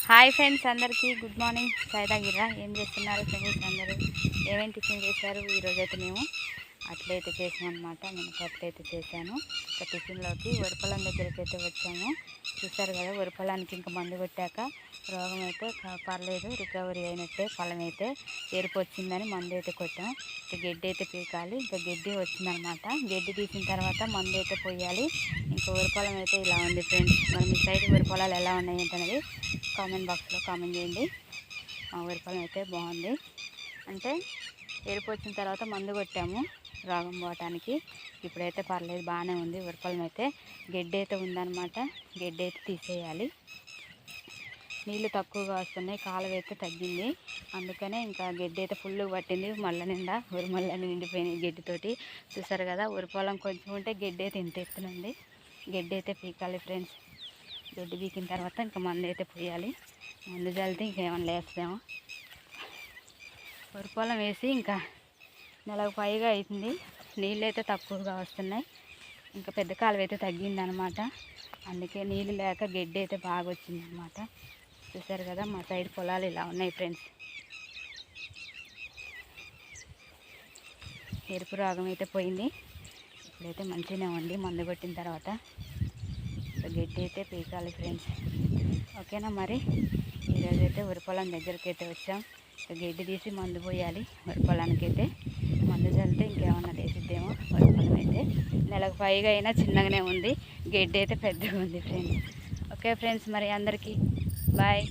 Hi friends, అందరికీ good morning. చాయ్ తాగిర్రా? ఏం చేస్తున్నారు ఫ్రెండ్స్? అందరూ ఏమేమి టిఫిన్ చేశారు? ఈరోజైతే మేము అట్లయితే చేసామన్నమాట. నేను అట్లయితే చేశాను. ఇంకా టిఫిన్లోకి వరిపొలం దగ్గరికి అయితే వచ్చాము. చూసారు కదా, వరిపొలానికి ఇంకా మందు కొట్టాక రోగం అయితే పర్లేదు, రికవరీ అయినట్టే. పొలం అయితే ఎరుపు వచ్చిందని మందు అయితే కొట్టాం. ఇంకా గడ్డి అయితే పీకాలి. ఇంకా గడ్డి వచ్చిందనమాట. గడ్డి తీసిన తర్వాత మందు అయితే పోయాలి. ఇంకా వరిపొలం అయితే ఇలా ఉంది ఫ్రెండ్స్. మరి మీ సైడ్ వరిపొలాలు ఎలా ఉన్నాయి ఏంటనేది కామెంట్ బాక్స్లో కామెంట్ చేయండి. మా వరిపొలం అయితే బాగుంది. అంటే ఎరుపు వచ్చిన తర్వాత మందు కొట్టాము రోగం పోవటానికి. ఇప్పుడైతే పర్లేదు, బాగానే ఉంది. వరిపొలం అయితే గడ్డి అయితే ఉందన్నమాట. గడ్డి అయితే తీసేయాలి. నీళ్ళు తక్కువగా వస్తున్నాయి, కాలువ అయితే తగ్గింది. అందుకనే ఇంకా గడ్డి అయితే ఫుల్గా పట్టింది. మళ్ళీ నిండా మళ్ళీ నిండిపోయినాయి గడ్డితోటి. చూసారు కదా, వరిపొలం కొంచెం ఉంటే గడ్డి అయితే ఇంత ఎత్తునుంది. గడ్డి అయితే పీకాలి ఫ్రెండ్స్. గడ్డి పీకిన తర్వాత ఇంకా మందు అయితే పోయాలి. మందు చల్లితే ఇంకేమైనా లేస్తామో. వరిపొలం వేసి ఇంకా నెలకు పైగా అవుతుంది. నీళ్ళు అయితే తక్కువగా వస్తున్నాయి. ఇంకా పెద్ద కాలువ అయితే తగ్గిందనమాట. అందుకే నీళ్ళు లేక గడ్డి అయితే బాగా వచ్చిందనమాట. చూసారు కదా, మా సైడ్ పొలాలు ఇలా ఉన్నాయి ఫ్రెండ్స్. ఎరుపు రోగం అయితే పోయింది. ఇప్పుడైతే మంచిగానే ఉంది. మందు కొట్టిన తర్వాత గడ్డి అయితే పీకాలి ఫ్రెండ్స్. ఓకేనా? మరి ఈరోజైతే వరిపొలం దగ్గరికి అయితే వచ్చాం. గడ్డి తీసి మందు పోయాలి. వరిపొలానికి అయితే మందు చల్లితే ఇంకేమన్నా లేసిద్దేమో. వరిపొలం అయితే నెలకు పైగా అయినా చిన్నగానే ఉంది. గడ్డి అయితే పెద్దగా ఉంది ఫ్రెండ్స్. ఓకే ఫ్రెండ్స్, మరి అందరికీ బాయ్.